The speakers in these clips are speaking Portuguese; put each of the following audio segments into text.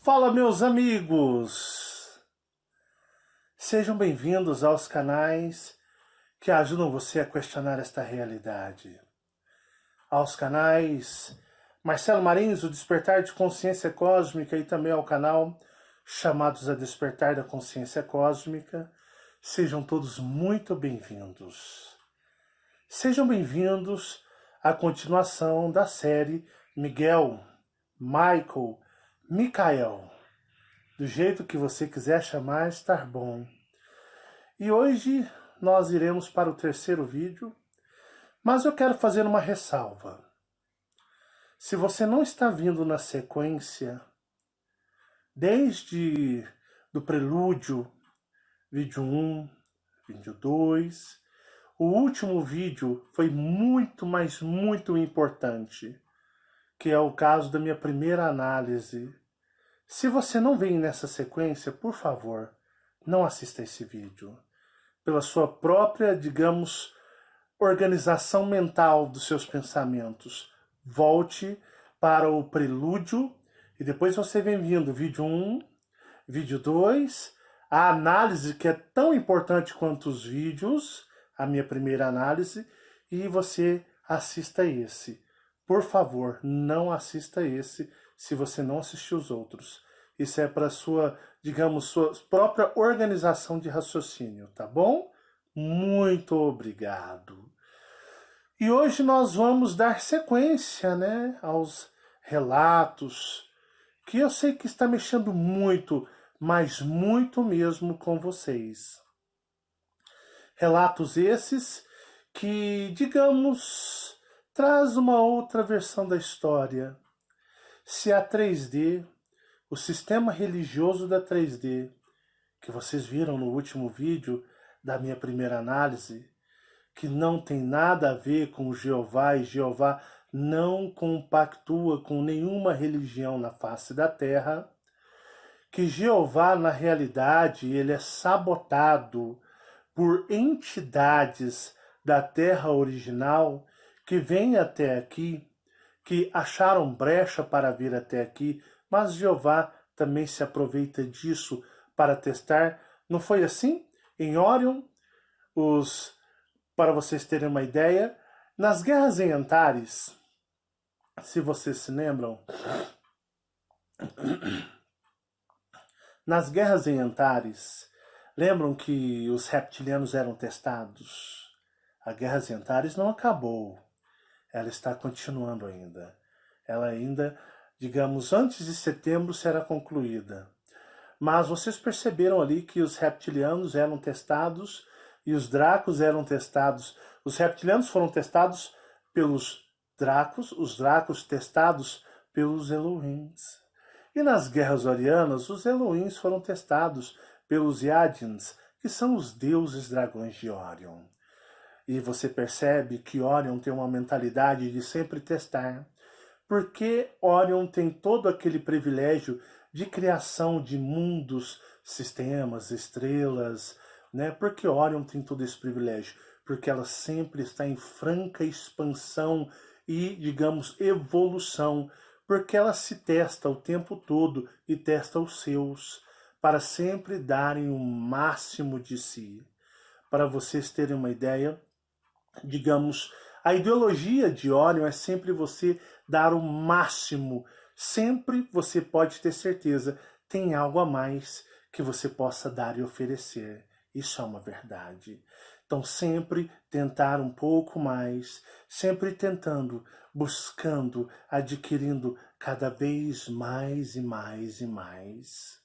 Fala, meus amigos! Sejam bem-vindos aos canais que ajudam você a questionar esta realidade. Aos canais Marcelo Marins, o Despertar de Consciência Cósmica, e também ao canal Chamados a Despertar da Consciência Cósmica. Sejam todos muito bem-vindos. Sejam bem-vindos à continuação da série Miguel, Michael, Micael, do jeito que você quiser chamar, estar bom. E hoje nós iremos para o terceiro vídeo, mas eu quero fazer uma ressalva. Se você não está vindo na sequência, desde do prelúdio, vídeo 1, vídeo 2, o último vídeo foi muito, mas muito importante, que é o caso da minha primeira análise. Se você não vem nessa sequência, por favor, não assista esse vídeo. Pela sua própria, digamos, organização mental dos seus pensamentos, volte para o prelúdio e depois você vem vindo vídeo 1, vídeo 2, a análise que é tão importante quanto os vídeos, a minha primeira análise, e você assista esse. Por favor, não assista esse se você não assistiu os outros. Isso é para sua, digamos, sua própria organização de raciocínio, tá bom? Muito obrigado. E hoje nós vamos dar sequência, aos relatos que eu sei que está mexendo muito, mas muito mesmo com vocês. Relatos esses que, digamos, traz uma outra versão da história. Se a 3D, o sistema religioso da 3D, que vocês viram no último vídeo da minha primeira análise, que não tem nada a ver com Jeová, e Jeová não compactua com nenhuma religião na face da Terra, que Jeová, na realidade, ele é sabotado por entidades da Terra original que vêm até aqui, que acharam brecha para vir até aqui, mas Jeová também se aproveita disso para testar. Não foi assim? Em Orion, para vocês terem uma ideia, nas guerras em Antares, se vocês se lembram, nas guerras em Antares, lembram que os reptilianos eram testados? A guerra em Antares não acabou. Ela está continuando ainda. Ela ainda, digamos, antes de setembro será concluída. Mas vocês perceberam ali que os reptilianos eram testados e os dracos eram testados. Os reptilianos foram testados pelos dracos, os dracos testados pelos Elohims. E nas guerras orianas, os Elohims foram testados pelos Yadins, que são os deuses dragões de Orion. E você percebe que Orion tem uma mentalidade de sempre testar, porque Orion tem todo aquele privilégio de criação de mundos, sistemas, estrelas, Porque Orion tem todo esse privilégio? Porque ela sempre está em franca expansão e, digamos, evolução, porque ela se testa o tempo todo e testa os seus, para sempre darem o máximo de si. Para vocês terem uma ideia, digamos, a ideologia de Orion é sempre você dar o máximo. Sempre você pode ter certeza, tem algo a mais que você possa dar e oferecer. Isso é uma verdade. Então sempre tentar um pouco mais, sempre tentando, buscando, adquirindo cada vez mais e mais e mais.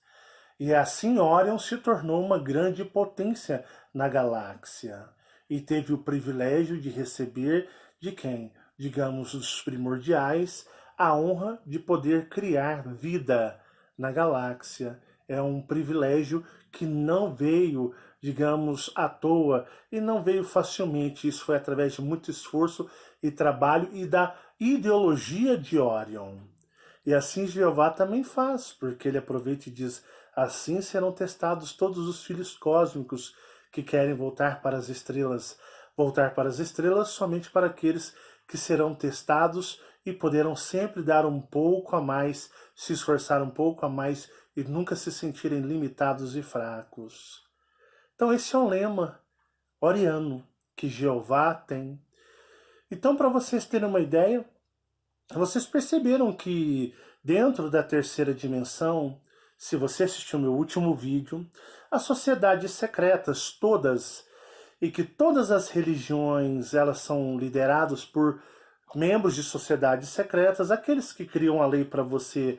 E assim Orion se tornou uma grande potência na galáxia. E teve o privilégio de receber de quem? Digamos, os primordiais, a honra de poder criar vida na galáxia. É um privilégio que não veio, digamos, à toa e não veio facilmente. Isso foi através de muito esforço e trabalho e da ideologia de Orion. E assim Jeová também faz, porque ele aproveita e diz: assim serão testados todos os filhos cósmicos que querem voltar para as estrelas. Voltar para as estrelas somente para aqueles que serão testados e poderão sempre dar um pouco a mais, se esforçar um pouco a mais e nunca se sentirem limitados e fracos. Então esse é o lema oriano que Jeová tem. Então, para vocês terem uma ideia, vocês perceberam que dentro da terceira dimensão, se você assistiu meu último vídeo, as sociedades secretas todas, e que todas as religiões elas são lideradas por membros de sociedades secretas, aqueles que criam a lei para você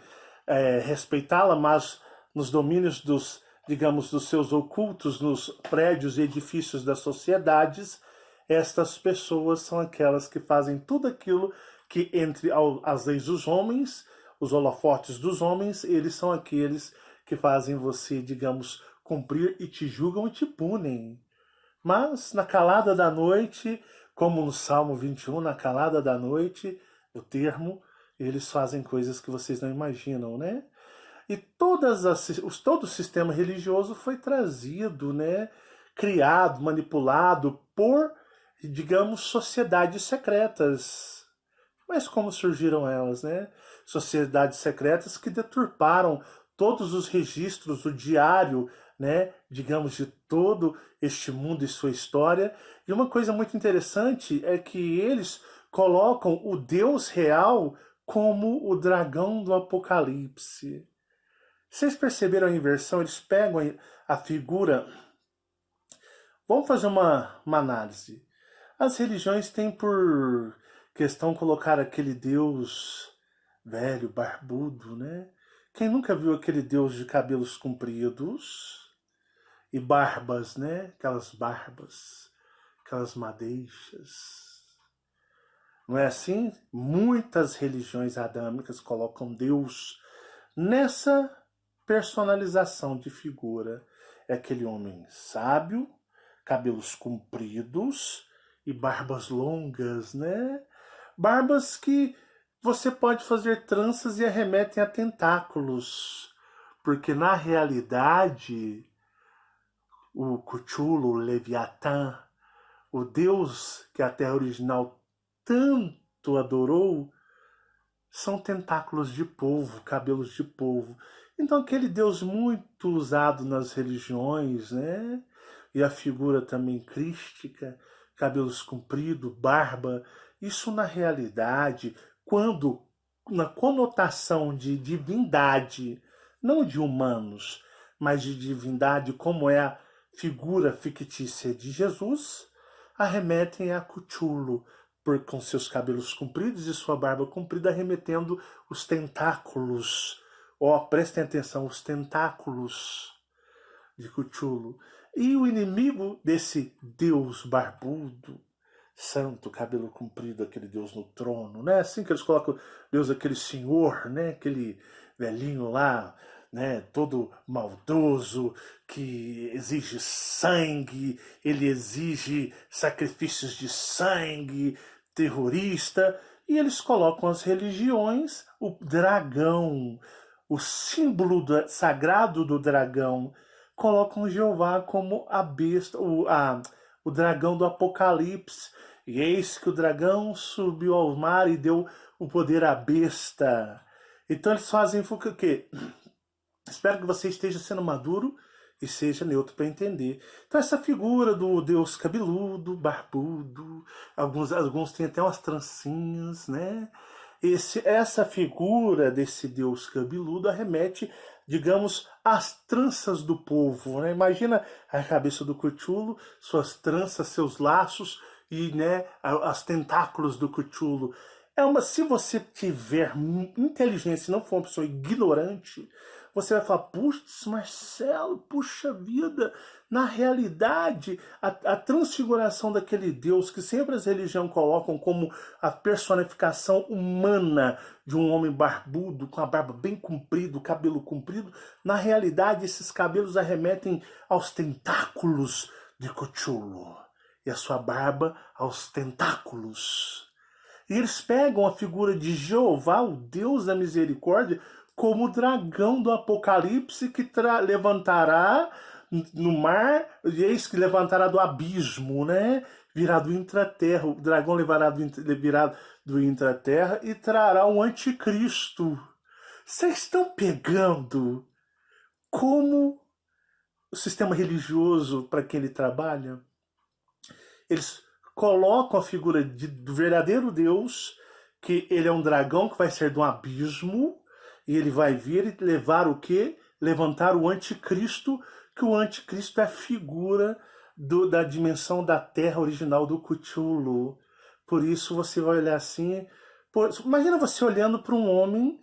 respeitá-la, mas nos domínios dos, digamos, dos seus ocultos, nos prédios e edifícios das sociedades, estas pessoas são aquelas que fazem tudo aquilo que entre as leis dos homens, os holofotes dos homens, eles são aqueles que fazem você, digamos, cumprir e te julgam e te punem. Mas na calada da noite, como no Salmo 21, na calada da noite, o termo, eles fazem coisas que vocês não imaginam, né? E todo o sistema religioso foi trazido, né? Criado, manipulado por, digamos, sociedades secretas. Mas como surgiram elas, né? Sociedades secretas que deturparam todos os registros do diário, né, digamos, de todo este mundo e sua história. E uma coisa muito interessante é que eles colocam o Deus real como o dragão do Apocalipse. Vocês perceberam a inversão? Eles pegam a figura... Vamos fazer uma análise. As religiões têm por questão colocar aquele Deus velho, barbudo, né? Quem nunca viu aquele Deus de cabelos compridos e barbas, né? Aquelas barbas, aquelas madeixas. Não é assim? Muitas religiões adâmicas colocam Deus nessa personalização de figura. É aquele homem sábio, cabelos compridos e barbas longas, né? Barbas que você pode fazer tranças e arremetem a tentáculos. Porque na realidade, o Cthulhu, o Leviatã, o Deus que a Terra original tanto adorou, são tentáculos de polvo, cabelos de polvo. Então aquele Deus muito usado nas religiões, né? E a figura também crística, cabelos compridos, barba, isso na realidade, quando na conotação de divindade, não de humanos, mas de divindade, como é a figura fictícia de Jesus, arremetem a Cthulhu, com seus cabelos compridos e sua barba comprida, arremetendo os tentáculos. Prestem atenção, os tentáculos de Cthulhu. E o inimigo desse Deus barbudo, santo, cabelo comprido, aquele Deus no trono, né? Assim que eles colocam Deus, aquele senhor, né? Aquele velhinho lá, né? Todo maldoso, que exige sangue, ele exige sacrifícios de sangue, terrorista, e eles colocam as religiões, o dragão, o símbolo sagrado do dragão, colocam Jeová como a besta, o dragão do Apocalipse. E eis que o dragão subiu ao mar e deu o poder à besta. Então eles fazem o quê? Espero que você esteja sendo maduro e seja neutro para entender. Então essa figura do Deus cabeludo, barbudo, alguns têm até umas trancinhas, né? Essa figura desse Deus cabeludo arremete, digamos, às tranças do povo, né? Imagina a cabeça do Cthulhu, suas tranças, seus laços e, né, as tentáculos do Cthulhu. Se você tiver inteligência e não for uma pessoa ignorante, você vai falar, putz, Marcelo, puxa vida, na realidade, a transfiguração daquele Deus que sempre as religiões colocam como a personificação humana de um homem barbudo, com a barba bem comprida, o cabelo comprido, na realidade esses cabelos arremetem aos tentáculos de Cthulhu e a sua barba aos tentáculos. E eles pegam a figura de Jeová, o Deus da misericórdia, como o dragão do Apocalipse que levantará no mar, e eis que levantará do abismo, né? virá do intraterra, o dragão virá do intraterra e trará o anticristo. Vocês estão pegando como o sistema religioso para que ele trabalha? Eles colocam a figura do verdadeiro Deus, que ele é um dragão que vai ser de um abismo, e ele vai vir e levar o quê? Levantar o anticristo, que o anticristo é a figura da dimensão da terra original do Cthulhu. Por isso você vai olhar assim... imagina você olhando para um homem,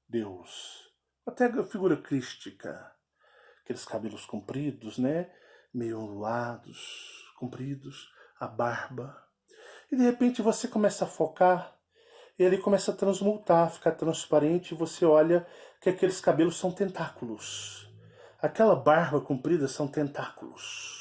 Deus, até a figura crística, aqueles cabelos compridos, né? Meio ondulados, compridos, a barba. E de repente você começa a focar, e ele começa a transmutar, ficar transparente, e você olha que aqueles cabelos são tentáculos. Aquela barba comprida são tentáculos.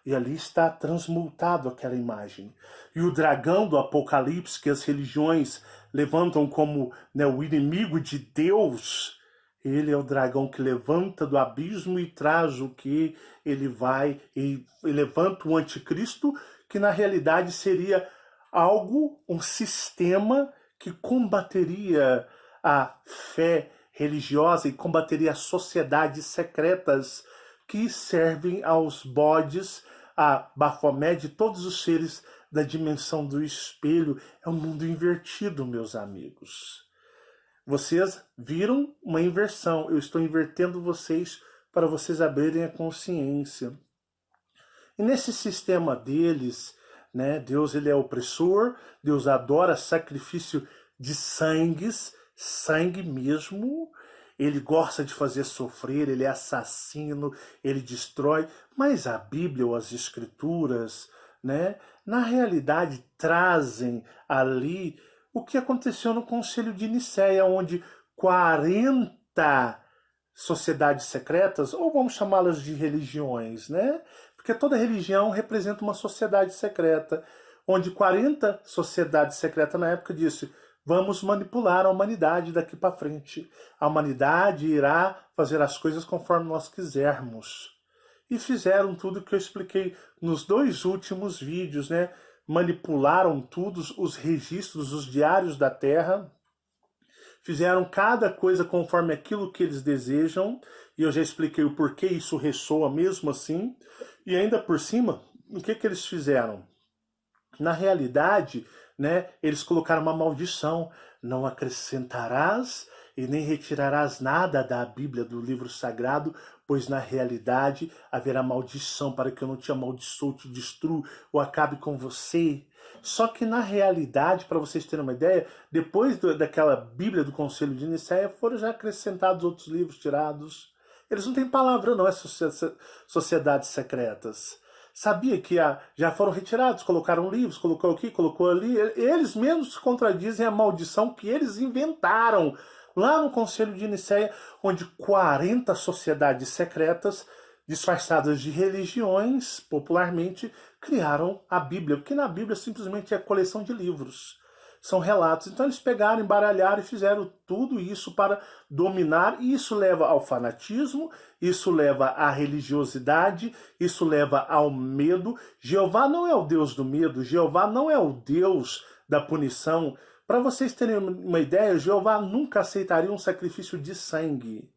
E ali está transmutado aquela imagem. E o dragão do Apocalipse, que as religiões levantam como, né, o inimigo de Deus, ele é o dragão que levanta do abismo e traz o que ele vai e levanta o anticristo, que na realidade seria algo, um sistema que combateria a fé religiosa e combateria as sociedades secretas que servem aos bodes, a Baphomet, de todos os seres da dimensão do espelho. É um mundo invertido, meus amigos. Vocês viram uma inversão. Eu estou invertendo vocês para vocês abrirem a consciência. E nesse sistema deles, né, Deus ele é opressor, Deus adora sacrifício de sangue mesmo. Ele gosta de fazer sofrer, ele é assassino, ele destrói. Mas a Bíblia ou as Escrituras, né, na realidade trazem ali o que aconteceu no Concílio de Nicéia, onde 40 sociedades secretas, ou vamos chamá-las de religiões, né? Porque toda religião representa uma sociedade secreta, onde 40 sociedades secretas na época disse: vamos manipular a humanidade daqui para frente. A humanidade irá fazer as coisas conforme nós quisermos. E fizeram tudo que eu expliquei nos 2 últimos vídeos, né? Manipularam tudo, os registros, os diários da Terra, fizeram cada coisa conforme aquilo que eles desejam, e eu já expliquei o porquê isso ressoa mesmo assim, e ainda por cima, o que eles fizeram? Na realidade, né, eles colocaram uma maldição: não acrescentarás e nem retirarás nada da Bíblia, do livro sagrado, pois na realidade haverá maldição, para que eu não te amaldiçoe, te destrua ou acabe com você. Só que na realidade, para vocês terem uma ideia, depois daquela Bíblia do Conselho de Nicéia, foram já acrescentados outros livros tirados. Eles não têm palavra, não, é sociedades secretas. Sabia que já foram retirados, colocaram livros, colocou aqui, colocou ali. Eles mesmos contradizem a maldição que eles inventaram lá no Conselho de Nicéia, onde 40 sociedades secretas, disfarçadas de religiões, popularmente, criaram a Bíblia. Porque na Bíblia simplesmente é coleção de livros. São relatos. Então eles pegaram, embaralharam e fizeram tudo isso para dominar. E isso leva ao fanatismo, isso leva à religiosidade, isso leva ao medo. Jeová não é o Deus do medo, Jeová não é o Deus da punição. Para vocês terem uma ideia, Jeová nunca aceitaria um sacrifício de sangue.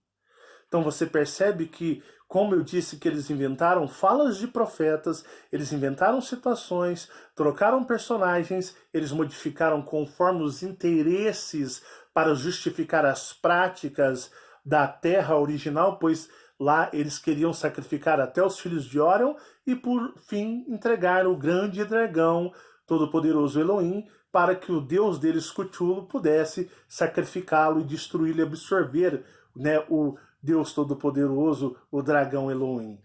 Então você percebe que, como eu disse, que eles inventaram falas de profetas, eles inventaram situações, trocaram personagens, eles modificaram conforme os interesses para justificar as práticas da terra original, pois lá eles queriam sacrificar até os filhos de Orion e, por fim, entregar o grande dragão, todo-poderoso Elohim, para que o Deus deles, Cthulhu, pudesse sacrificá-lo e destruí-lo e absorver, né, o Deus Todo-Poderoso, o dragão Elohim.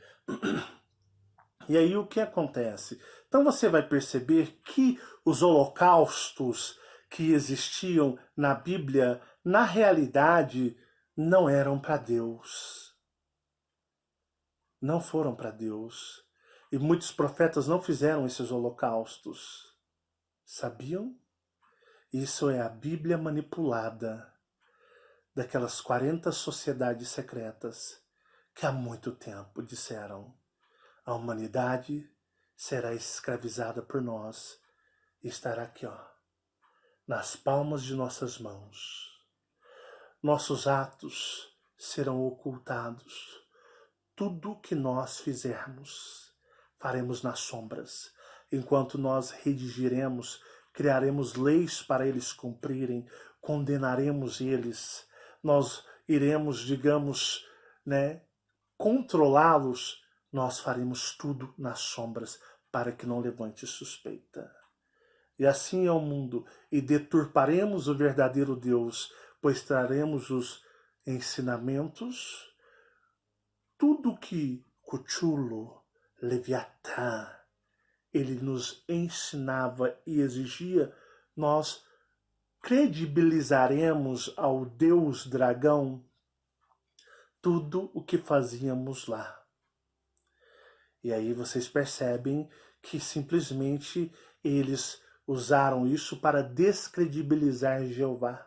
E aí o que acontece? Então você vai perceber que os holocaustos que existiam na Bíblia, na realidade, não eram para Deus. Não foram para Deus. E muitos profetas não fizeram esses holocaustos. Sabiam? Isso é a Bíblia manipulada daquelas 40 sociedades secretas que há muito tempo disseram: a humanidade será escravizada por nós e estará aqui, ó, nas palmas de nossas mãos. Nossos atos serão ocultados. Tudo que nós fizermos, faremos nas sombras. Enquanto nós redigiremos, criaremos leis para eles cumprirem, condenaremos eles. Nós iremos, digamos, controlá-los. Nós faremos tudo nas sombras para que não levante suspeita. E assim é o mundo, e deturparemos o verdadeiro Deus, pois traremos os ensinamentos, tudo que Cthulhu, Leviatã, ele nos ensinava e exigia, nós credibilizaremos ao Deus Dragão tudo o que fazíamos lá. E aí vocês percebem que simplesmente eles usaram isso para descredibilizar Jeová.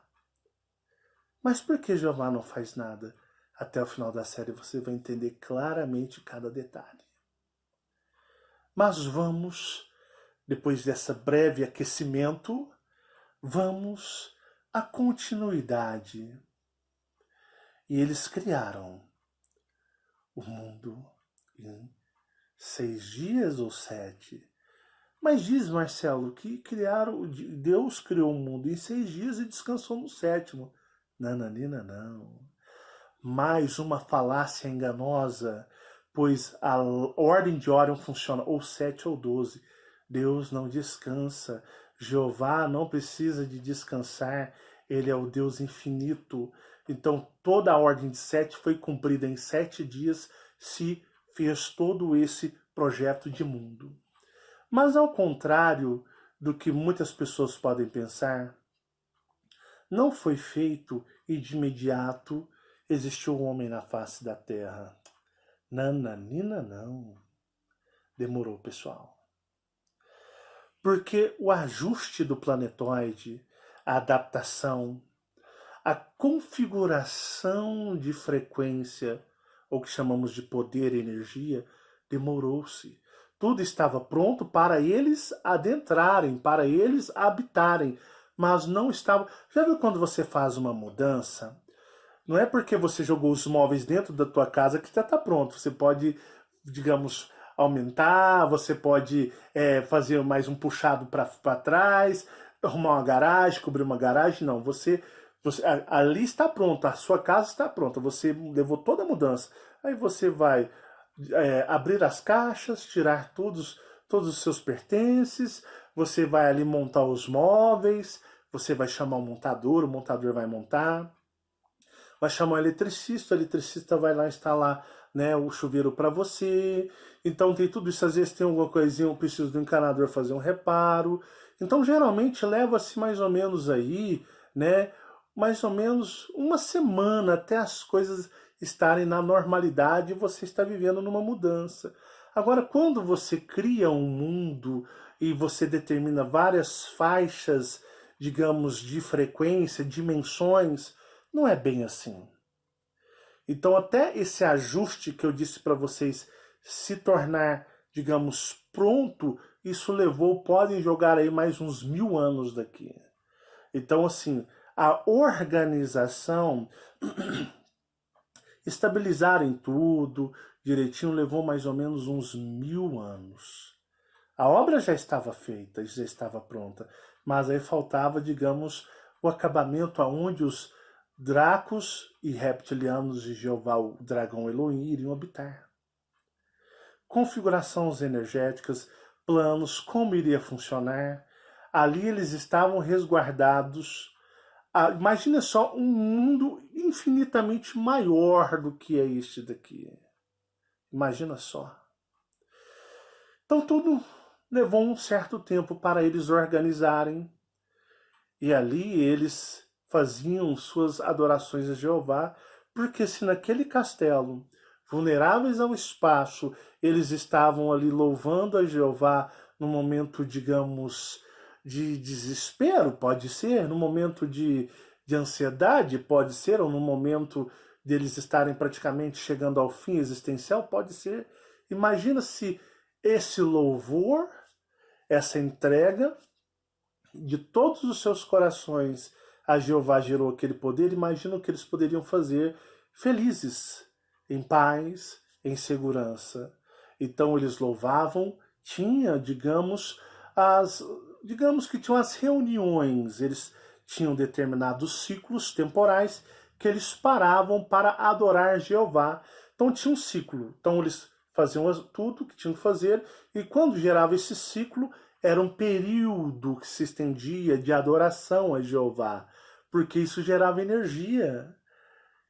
Mas por que Jeová não faz nada? Até o final da série você vai entender claramente cada detalhe. Mas vamos, depois desse breve aquecimento, vamos à continuidade. E eles criaram o mundo em 6 dias ou 7. Mas diz Marcelo que Deus criou o mundo em 6 dias e descansou no 7º. Nananina, não. Mais uma falácia enganosa, pois a ordem de Órion funciona ou 7 ou 12. Deus não descansa. Jeová não precisa de descansar. Ele é o Deus infinito. Então toda a ordem de 7 foi cumprida em 7 dias, se fez todo esse projeto de mundo. Mas ao contrário do que muitas pessoas podem pensar, não foi feito e de imediato existiu um homem na face da terra. Nananina, não. Demorou, pessoal. Porque o ajuste do planetoide, a adaptação, a configuração de frequência, ou que chamamos de poder e energia, demorou-se. Tudo estava pronto para eles adentrarem, para eles habitarem, mas não estava... Já viu quando você faz uma mudança? Não é porque você jogou os móveis dentro da tua casa que já está pronto. Você pode, digamos, aumentar, você pode fazer mais um puxado para trás, arrumar uma garagem, cobrir uma garagem. Não, você ali está pronto, a sua casa está pronta, você levou toda a mudança. Aí você vai abrir as caixas, tirar todos os seus pertences, você vai ali montar os móveis, você vai chamar o montador vai montar, vai chamar o eletricista vai lá instalar o chuveiro para você. Então tem tudo isso, às vezes tem alguma coisinha, eu preciso do encanador fazer um reparo. Então geralmente leva-se mais ou menos aí, mais ou menos uma semana até as coisas estarem na normalidade e você está vivendo numa mudança. Agora, quando você cria um mundo e você determina várias faixas, digamos, de frequência, dimensões, não é bem assim. Então, até esse ajuste que eu disse para vocês se tornar, digamos, pronto, isso levou, podem jogar aí mais uns 1000 anos daqui. Então, assim, a organização, estabilizar em tudo direitinho, levou mais ou menos uns 1000 anos. A obra já estava feita, já estava pronta, mas aí faltava, digamos, o acabamento aonde os Dracos e reptilianos de Jeová, o dragão Elohim, iriam habitar. Configurações energéticas, planos, como iria funcionar. Ali eles estavam resguardados. Imagina só um mundo infinitamente maior do que é este daqui. Imagina só. Então tudo levou um certo tempo para eles organizarem. E ali eles faziam suas adorações a Jeová, porque se naquele castelo, vulneráveis ao espaço, eles estavam ali louvando a Jeová no momento, digamos, de desespero, pode ser, no momento de ansiedade, pode ser, ou no momento deles estarem praticamente chegando ao fim existencial, pode ser. Imagina se esse louvor, essa entrega de todos os seus corações a Jeová gerou aquele poder. Imagina o que eles poderiam fazer felizes, em paz, em segurança. Então eles louvavam, digamos que tinham as reuniões, eles tinham determinados ciclos temporais que eles paravam para adorar Jeová. Então tinha um ciclo, então eles faziam tudo o que tinham que fazer, e quando gerava esse ciclo, era um período que se estendia de adoração a Jeová, porque isso gerava energia.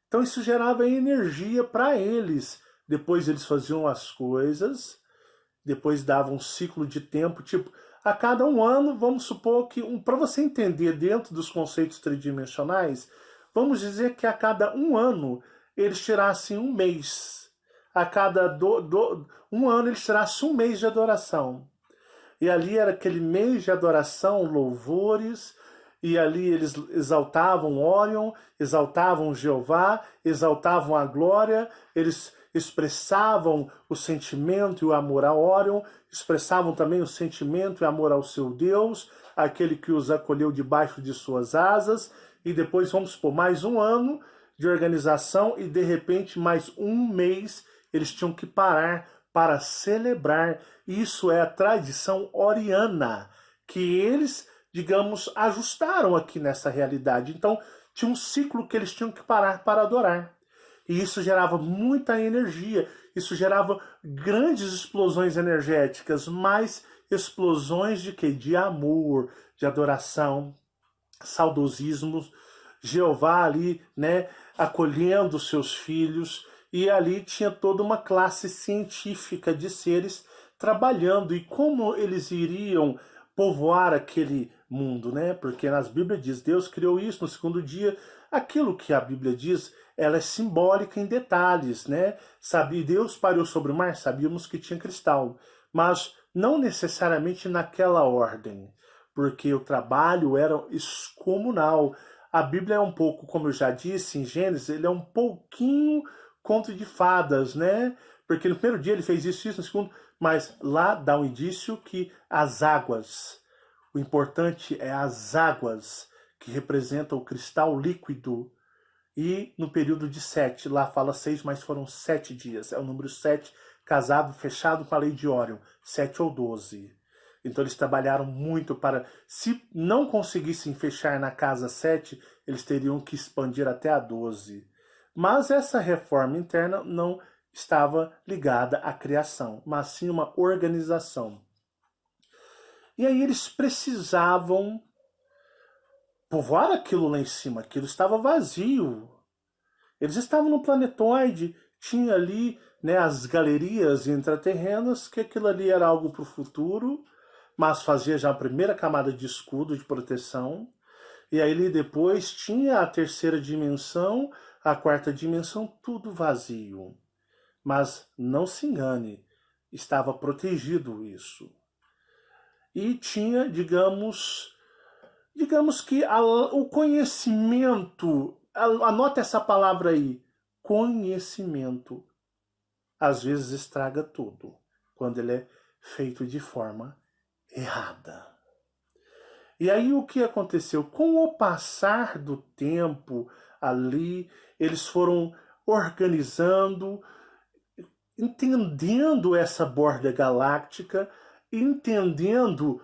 Então isso gerava energia para eles. Depois eles faziam as coisas, depois davam um ciclo de tempo, tipo, a cada um ano, vamos supor que, para você entender dentro dos conceitos tridimensionais, vamos dizer que a cada um ano eles tirassem um mês. A cada um ano eles tirassem um mês de adoração. E ali era aquele mês de adoração, louvores, e ali eles exaltavam Orion, exaltavam Jeová, exaltavam a glória, eles expressavam o sentimento e o amor a Orion, expressavam também o sentimento e amor ao seu Deus, aquele que os acolheu debaixo de suas asas, e depois vamos por mais um ano de organização, e de repente mais um mês eles tinham que parar para celebrar. Isso é a tradição oriana, que eles, digamos, ajustaram aqui nessa realidade. Então, tinha um ciclo que eles tinham que parar para adorar. E isso gerava muita energia, isso gerava grandes explosões energéticas, mas explosões de quê? De amor, de adoração, saudosismo, Jeová ali, né, acolhendo seus filhos, e ali tinha toda uma classe científica de seres trabalhando, e como eles iriam povoar aquele mundo, né? Porque nas Bíblias diz, Deus criou isso no segundo dia. Aquilo que a Bíblia diz, ela é simbólica em detalhes, né? Deus parou sobre o mar, sabíamos que tinha cristal, mas não necessariamente naquela ordem, porque o trabalho era excomunal. A Bíblia é um pouco, como eu já disse em Gênesis, ele é um pouquinho conto de fadas, né? Porque no primeiro dia ele fez isso, no segundo, mas lá dá um indício que as águas, o importante é as águas, que representam o cristal líquido, e no período de 7, lá fala 6, mas foram 7 dias, é o número 7, casado, fechado com a lei de Órion, 7 ou 12. Então eles trabalharam muito para, se não conseguissem fechar na casa 7, eles teriam que expandir até a 12. Mas essa reforma interna não estava ligada à criação, mas sim uma organização. E aí eles precisavam povoar aquilo lá em cima, aquilo estava vazio. Eles estavam no planetoide, tinha ali, né, as galerias intraterrenas, que aquilo ali era algo para o futuro, mas fazia já a primeira camada de escudo de proteção. E aí depois tinha a terceira dimensão, a quarta dimensão, tudo vazio. Mas não se engane, estava protegido isso. E tinha, digamos que o conhecimento, anota essa palavra aí, conhecimento, às vezes estraga tudo, quando ele é feito de forma errada. E aí o que aconteceu? Com o passar do tempo ali, eles foram organizando, entendendo essa borda galáctica, entendendo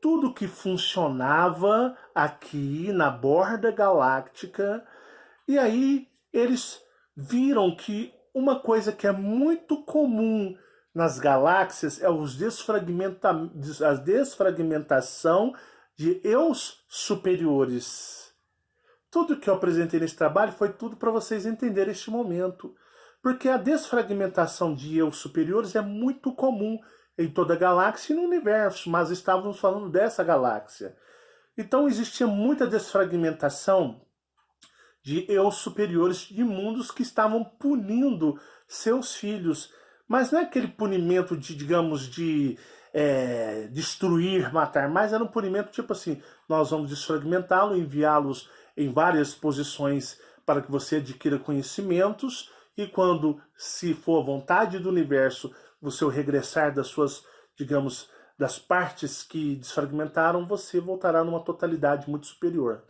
tudo que funcionava aqui na borda galáctica, e aí eles viram que uma coisa que é muito comum nas galáxias é a desfragmentação de eus superiores. Tudo que eu apresentei nesse trabalho foi tudo para vocês entenderem este momento, porque a desfragmentação de eus superiores é muito comum em toda a galáxia e no universo, mas estávamos falando dessa galáxia. Então existia muita desfragmentação de eus superiores, de mundos que estavam punindo seus filhos. Mas não é aquele punimento de, digamos, de destruir, matar, mas era um punimento tipo assim, nós vamos desfragmentá-lo, enviá-los em várias posições para que você adquira conhecimentos, e quando, se for a vontade do universo, você regressar das suas, digamos, das partes que desfragmentaram, você voltará numa totalidade muito superior.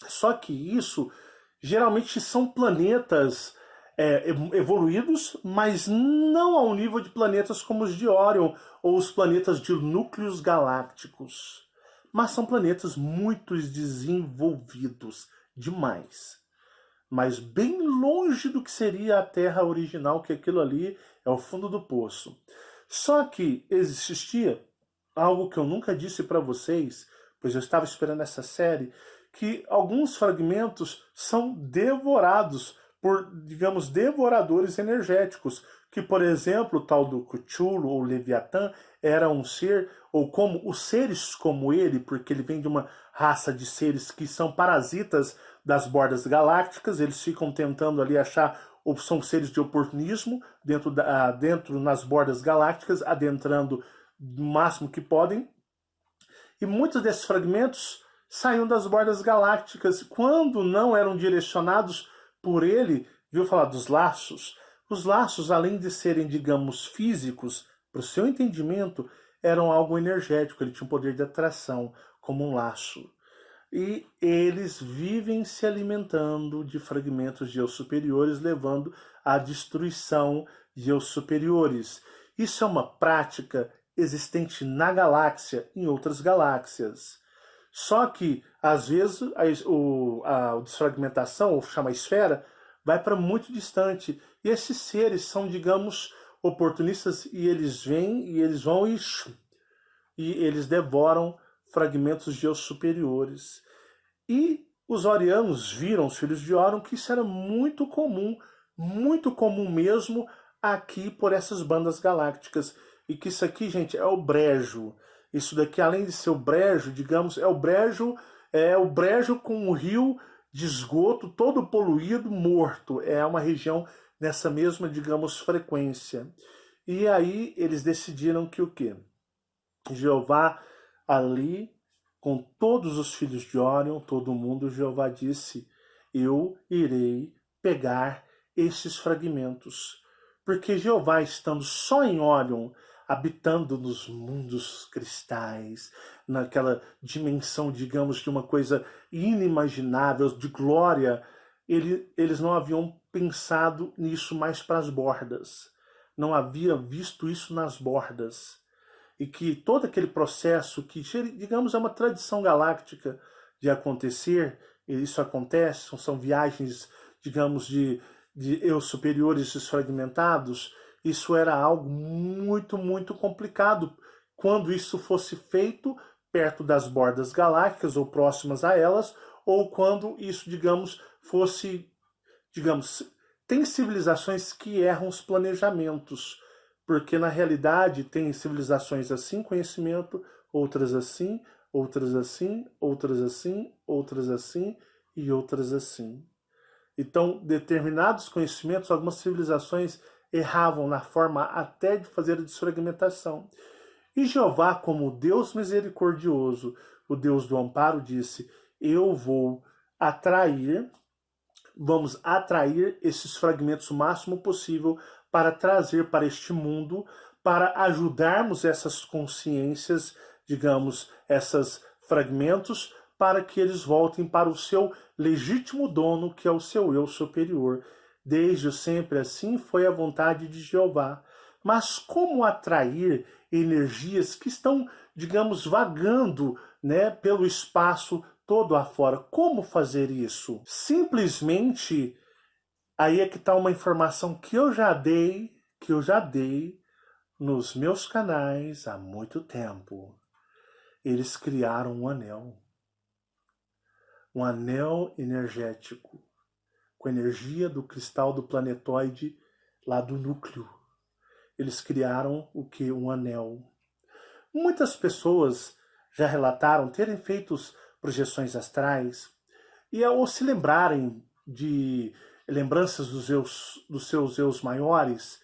Só que isso geralmente são planetas evoluídos, mas não ao nível de planetas como os de Órion ou os planetas de núcleos galácticos. Mas são planetas muito desenvolvidos demais. Mas bem longe do que seria a Terra original, que aquilo ali é o fundo do poço. Só que existia algo que eu nunca disse para vocês, pois eu estava esperando essa série, que alguns fragmentos são devorados por, digamos, devoradores energéticos, que, por exemplo, o tal do Cthulhu ou Leviatã era um ser, ou como os seres como ele, porque ele vem de uma raça de seres que são parasitas das bordas galácticas, eles ficam tentando ali achar, ou são seres de oportunismo dentro nas bordas galácticas, adentrando o máximo que podem, e muitos desses fragmentos saíam das bordas galácticas quando não eram direcionados por ele. Viu falar dos laços? Os laços, além de serem, digamos, físicos, para o seu entendimento, eram algo energético, ele tinha um poder de atração, como um laço. E eles vivem se alimentando de fragmentos de eu superiores, levando à destruição de eu superiores. Isso é uma prática existente na galáxia, em outras galáxias. Só que, às vezes, a desfragmentação, ou chama esfera, vai para muito distante. E esses seres são, digamos, oportunistas, e eles vêm, e eles vão e eles devoram fragmentos de eu superiores. E os orianos viram, os filhos de Órion, que isso era muito comum mesmo aqui por essas bandas galácticas. E que isso aqui, gente, é o brejo. Isso daqui, além de ser o brejo, digamos, é o brejo com um rio de esgoto todo poluído, morto. É uma região nessa mesma, digamos, frequência. E aí eles decidiram que o quê? Jeová ali, com todos os filhos de Órion, todo mundo, Jeová disse: eu irei pegar esses fragmentos. Porque Jeová, estando só em Órion, habitando nos mundos cristais, naquela dimensão, digamos, de uma coisa inimaginável, de glória, eles não haviam pensado nisso mais para as bordas. Não havia visto isso nas bordas. E que todo aquele processo que, digamos, é uma tradição galáctica de acontecer, e isso acontece, são viagens, digamos, de eu superiores desfragmentados, isso era algo muito complicado quando isso fosse feito perto das bordas galácticas ou próximas a elas, ou quando isso, digamos, fosse, digamos, tem civilizações que erram os planejamentos, porque na realidade tem civilizações assim, conhecimento, outras assim, outras assim, outras assim, outras assim e outras assim. Então, determinados conhecimentos, algumas civilizações erravam na forma até de fazer a desfragmentação. E Jeová, como Deus misericordioso, o Deus do amparo, disse: eu vamos atrair esses fragmentos o máximo possível para trazer para este mundo, para ajudarmos essas consciências, digamos, esses fragmentos, para que eles voltem para o seu legítimo dono, que é o seu eu superior. Desde sempre assim foi a vontade de Jeová. Mas como atrair energias que estão, digamos, vagando, né, pelo espaço todo afora? Como fazer isso? Simplesmente, aí é que está uma informação que eu já dei nos meus canais há muito tempo. Eles criaram um anel energético, com energia do cristal do planetóide lá do núcleo. Eles criaram o que? Um anel. Muitas pessoas já relataram terem feito projeções astrais e ao se lembrarem de lembranças dos seus eus maiores,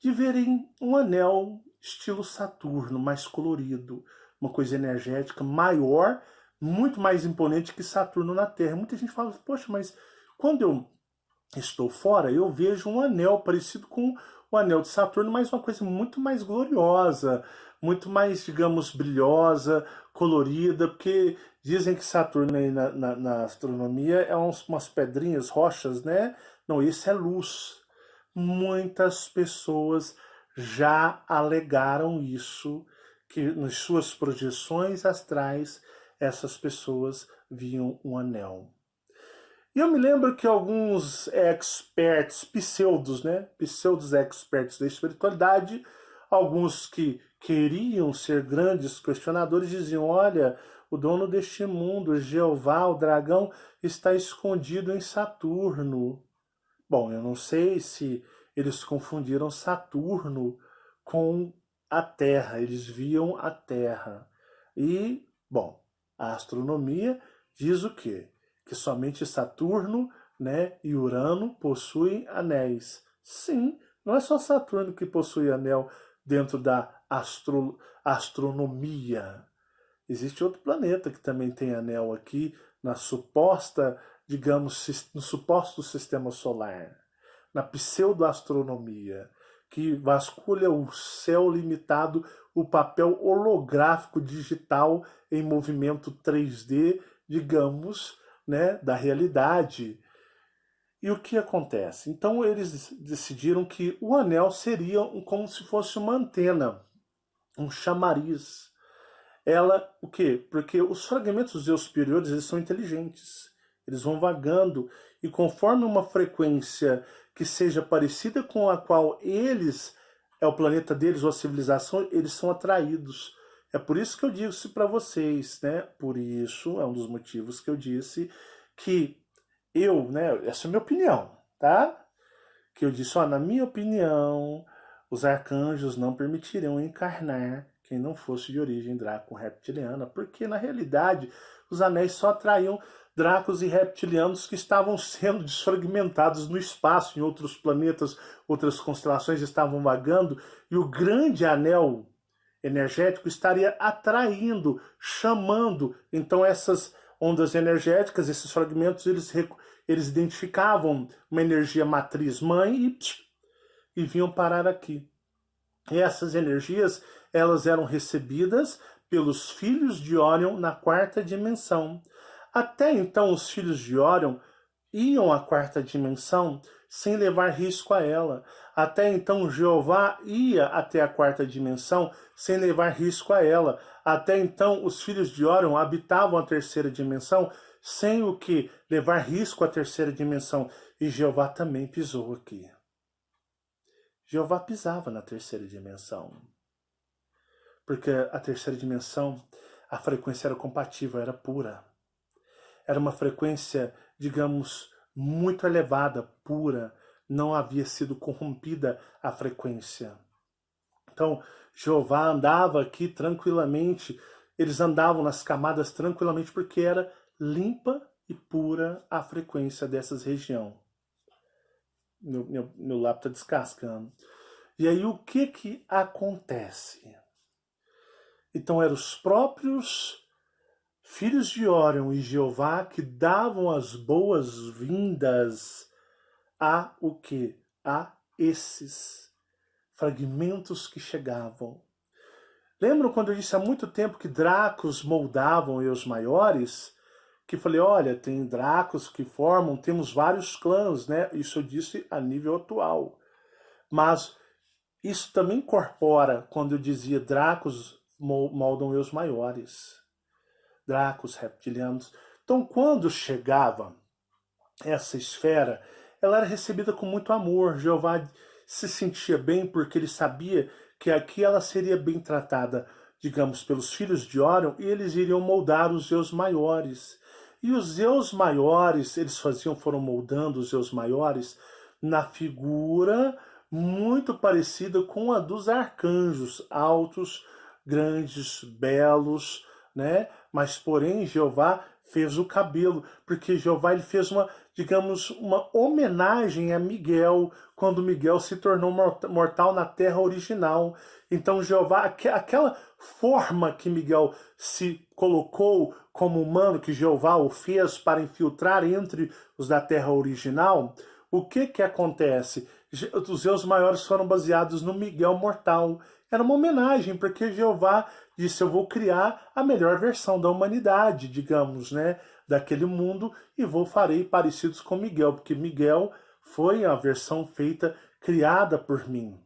de verem um anel estilo Saturno, mais colorido, uma coisa energética maior, muito mais imponente que Saturno na Terra. Muita gente fala, poxa, mas quando eu estou fora, eu vejo um anel parecido com o anel de Saturno, mas uma coisa muito mais gloriosa, muito mais, digamos, brilhosa, colorida, porque dizem que Saturno aí na astronomia é umas pedrinhas, rochas, né? Não, isso é luz. Muitas pessoas já alegaram isso, que nas suas projeções astrais essas pessoas viam um anel. E eu me lembro que alguns experts, pseudos, né? Pseudos experts da espiritualidade, alguns que queriam ser grandes questionadores, diziam: olha, o dono deste mundo, Jeová, o dragão, está escondido em Saturno. Bom, eu não sei se eles confundiram Saturno com a Terra, eles viam a Terra. E, bom, a astronomia diz o quê? Que somente Saturno, né, e Urano possuem anéis. Sim, não é só Saturno que possui anel dentro da astronomia. Existe outro planeta que também tem anel aqui na suposta, digamos, no suposto sistema solar, na pseudoastronomia, que vasculha o céu limitado, o papel holográfico digital em movimento 3D, digamos, né, da realidade. E o que acontece? Então eles decidiram que o anel seria como se fosse uma antena, um chamariz. Ela, o quê? Porque os fragmentos superiores, eles são inteligentes. Eles vão vagando e conforme uma frequência que seja parecida com a qual eles, é o planeta deles ou a civilização, eles são atraídos. É por isso que eu disse para vocês, né? Por isso, é um dos motivos que eu disse que né? Essa é a minha opinião, tá? Que eu disse, ó, na minha opinião, os arcanjos não permitiriam encarnar quem não fosse de origem draco-reptiliana, porque na realidade os anéis só atraíam dracos e reptilianos que estavam sendo desfragmentados no espaço, em outros planetas, outras constelações estavam vagando, e o grande anel energético estaria atraindo, chamando. Então essas ondas energéticas, esses fragmentos, eles identificavam uma energia matriz mãe e vinham parar aqui. E essas energias, elas eram recebidas pelos filhos de Órion na quarta dimensão. Até então, os filhos de Órion iam à quarta dimensão sem levar risco a ela. Até então, Jeová ia até a quarta dimensão sem levar risco a ela. Até então, os filhos de Órion habitavam a terceira dimensão sem o que levar risco à terceira dimensão. E Jeová também pisou aqui. Jeová pisava na terceira dimensão. Porque a terceira dimensão, a frequência era compatível, era pura. Era uma frequência, digamos, muito elevada, pura. Não havia sido corrompida a frequência. Então, Jeová andava aqui tranquilamente. Eles andavam nas camadas tranquilamente porque era limpa e pura a frequência dessas regiões. Meu lápis está descascando. E aí o que acontece? Então eram os próprios filhos de Órion e Jeová que davam as boas-vindas a o quê? A esses fragmentos que chegavam. Lembram quando eu disse há muito tempo que dracos moldavam os maiores? Que falei, olha, tem dracos que formam, temos vários clãs, né? Isso eu disse a nível atual. Mas isso também incorpora quando eu dizia dracos moldam os maiores. Dracos reptilianos. Então, quando chegava essa esfera, ela era recebida com muito amor. Jeová se sentia bem porque ele sabia que aqui ela seria bem tratada, digamos, pelos filhos de Órion, e eles iriam moldar os Zeus maiores. E os Zeus maiores, eles foram moldando os Zeus maiores na figura muito parecida com a dos arcanjos, altos, grandes, belos, né? Mas porém Jeová fez o cabelo, porque Jeová ele fez uma, digamos, uma homenagem a Miguel, quando Miguel se tornou mortal na terra original. Então Jeová, aquela forma que Miguel se colocou como humano, que Jeová o fez para infiltrar entre os da terra original, o que que acontece? Os Zeus maiores foram baseados no Miguel mortal. Era uma homenagem, porque Jeová disse, eu vou criar a melhor versão da humanidade, digamos, né, daquele mundo, e farei parecidos com Miguel, porque Miguel foi a versão feita, criada por mim,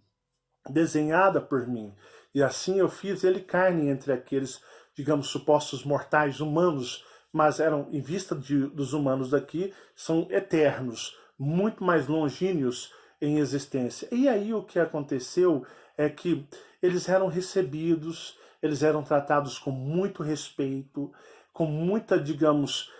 desenhada por mim. E assim eu fiz ele carne entre aqueles, digamos, supostos mortais humanos, mas eram, em vista dos humanos daqui, são eternos, muito mais longínquos em existência. E aí o que aconteceu é que eles eram recebidos, eles eram tratados com muito respeito, com muita, digamos,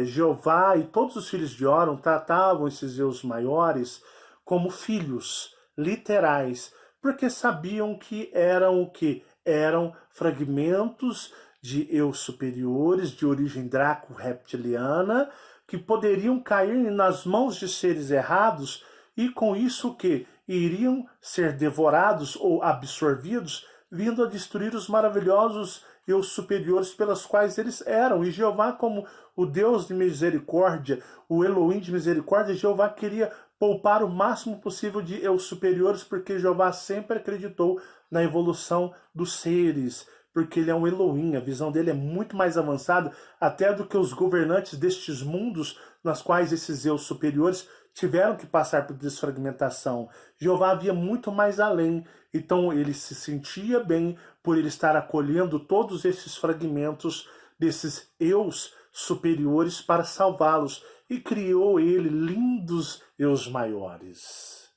Jeová e todos os filhos de Órion tratavam esses Zeus maiores como filhos literais, porque sabiam que eram o que? Eram fragmentos de eu superiores, de origem draco-reptiliana, que poderiam cair nas mãos de seres errados e com isso o que? Iriam ser devorados ou absorvidos, vindo a destruir os maravilhosos eu superiores pelas quais eles eram. E Jeová, como o Deus de misericórdia, o Elohim de misericórdia, Jeová queria poupar o máximo possível de eu superiores, porque Jeová sempre acreditou na evolução dos seres, porque ele é um Elohim, a visão dele é muito mais avançada até do que os governantes destes mundos nas quais esses eu superiores tiveram que passar por desfragmentação. Jeová via muito mais além, então ele se sentia bem por ele estar acolhendo todos esses fragmentos desses eus superiores para salvá-los, e criou ele lindos eus maiores.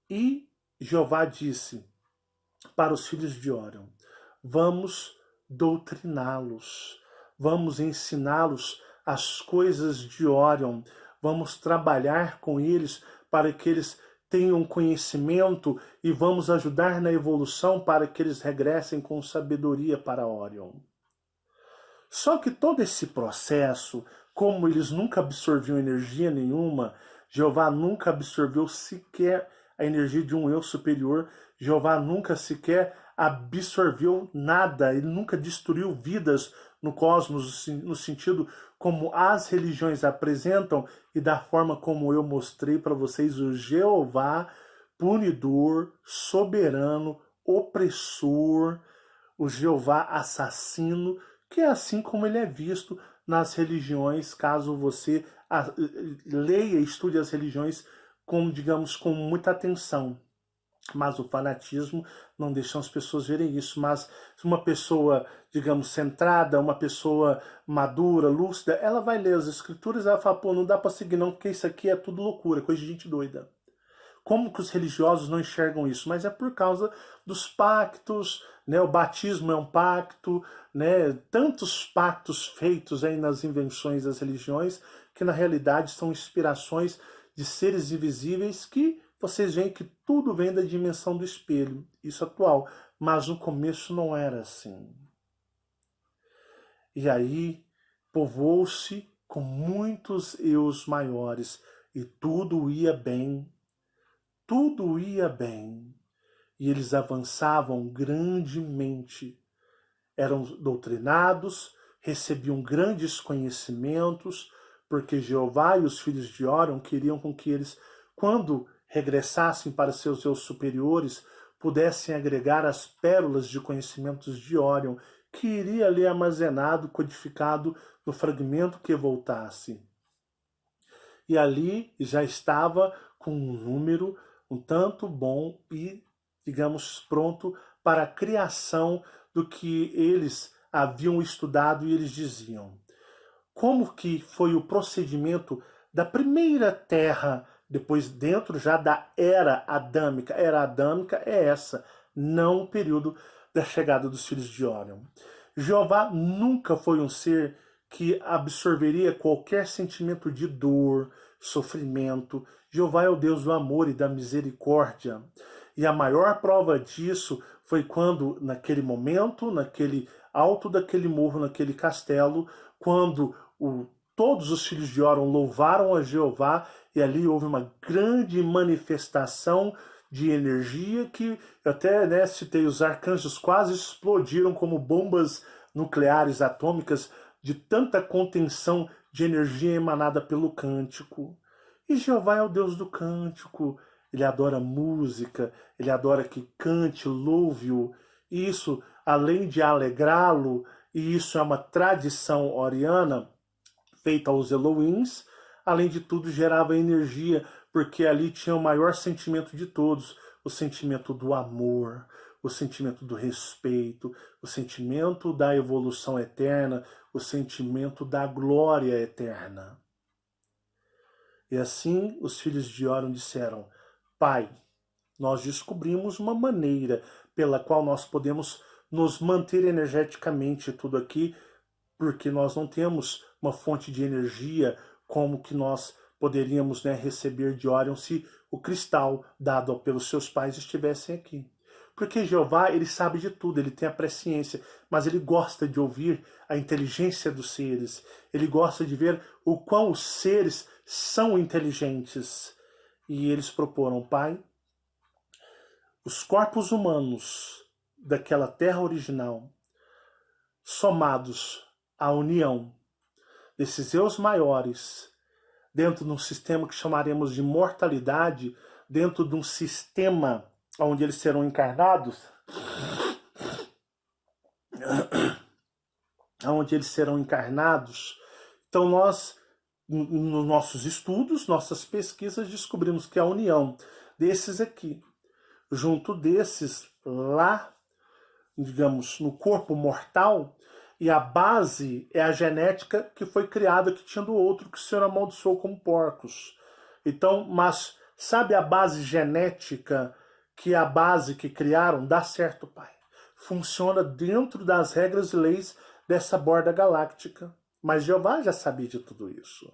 E Jeová disse para os filhos de Órion, vamos doutriná-los, vamos ensiná-los as coisas de Órion, vamos trabalhar com eles para que eles tenham conhecimento e vamos ajudar na evolução para que eles regressem com sabedoria para Órion. Só que todo esse processo, como eles nunca absorviam energia nenhuma, Jeová nunca absorveu sequer a energia de um eu superior, Jeová nunca sequer absorveu nada, ele nunca destruiu vidas no cosmos, no sentido como as religiões apresentam e da forma como eu mostrei para vocês, o Jeová punidor, soberano, opressor, o Jeová assassino, que é assim como ele é visto nas religiões, caso você leia e estude as religiões com, digamos, com muita atenção. Mas o fanatismo não deixa as pessoas verem isso. Mas uma pessoa, digamos, centrada, uma pessoa madura, lúcida, ela vai ler as escrituras e ela fala, pô, não dá para seguir não, porque isso aqui é tudo loucura, coisa de gente doida. Como que os religiosos não enxergam isso? Mas é por causa dos pactos, né? O batismo é um pacto, né? Tantos pactos feitos aí nas invenções das religiões, que na realidade são inspirações de seres invisíveis que vocês veem que tudo vem da dimensão do espelho, isso atual, mas no começo não era assim. E aí povoou-se com muitos eus maiores e tudo ia bem, e eles avançavam grandemente, eram doutrinados, recebiam grandes conhecimentos, porque Jeová e os filhos de Órion queriam com que eles, quando regressassem para seus eu superiores, pudessem agregar as pérolas de conhecimentos de Órion, que iria ali armazenado, codificado no fragmento que voltasse. E ali já estava com um número um tanto bom e, digamos, pronto para a criação do que eles haviam estudado, e eles diziam. Como que foi o procedimento da primeira terra, depois dentro já da era adâmica? Era adâmica é essa, não o período da chegada dos filhos de Órion. Jeová nunca foi um ser que absorveria qualquer sentimento de dor, sofrimento. Jeová é o Deus do amor e da misericórdia. E a maior prova disso foi quando, naquele momento, naquele alto daquele morro, naquele castelo, quando todos os filhos de Órion louvaram a Jeová, e ali houve uma grande manifestação de energia que eu até citei, os arcanjos quase explodiram como bombas nucleares atômicas de tanta contenção de energia emanada pelo cântico. E Jeová é o Deus do cântico, ele adora música, ele adora que cante, louve-o. Isso, além de alegrá-lo, e isso é uma tradição oriana, feita aos Elohims, além de tudo gerava energia, porque ali tinha o maior sentimento de todos, o sentimento do amor, o sentimento do respeito, o sentimento da evolução eterna, o sentimento da glória eterna. E assim os filhos de Órion disseram: Pai, nós descobrimos uma maneira pela qual nós podemos nos manter energeticamente tudo aqui, porque nós não temos uma fonte de energia como que nós poderíamos, né, receber de Órion se o cristal dado pelos seus pais estivessem aqui. Porque Jeová, ele sabe de tudo, ele tem a presciência, mas ele gosta de ouvir a inteligência dos seres. Ele gosta de ver o quão os seres são inteligentes. E eles proporam: Pai, os corpos humanos daquela terra original, somados à união desses eus maiores, dentro de um sistema que chamaremos de mortalidade, dentro de um sistema onde eles serão encarnados, onde eles serão encarnados. Então nós, nos nossos estudos, nossas pesquisas, descobrimos que a união desses aqui, junto desses lá, digamos, no corpo mortal, e a base é a genética que foi criada, que tinha do outro, que o Senhor amaldiçoou como porcos. Então, mas sabe a base genética, que é a base que criaram? Dá certo, Pai. Funciona dentro das regras e leis dessa borda galáctica. Mas Jeová já sabia de tudo isso.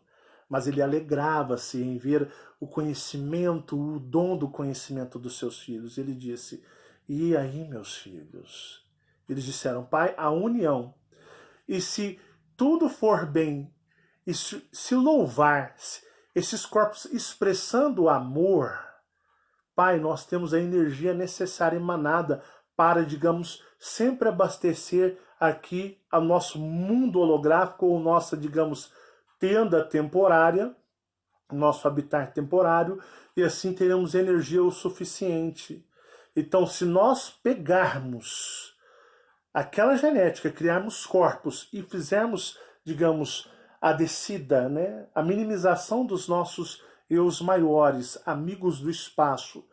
Mas ele alegrava-se em ver o conhecimento, o dom do conhecimento dos seus filhos. Ele disse: e aí, meus filhos? Eles disseram: Pai, a união. E se tudo for bem, e se louvar, esses corpos expressando o amor, Pai, nós temos a energia necessária emanada para, digamos, sempre abastecer aqui o nosso mundo holográfico, ou nossa, digamos, tenda temporária, nosso habitat temporário, e assim teremos energia o suficiente. Então, se nós pegarmos aquela genética, criarmos corpos e fizermos, digamos, a descida, né, a minimização dos nossos eus maiores, amigos do espaço,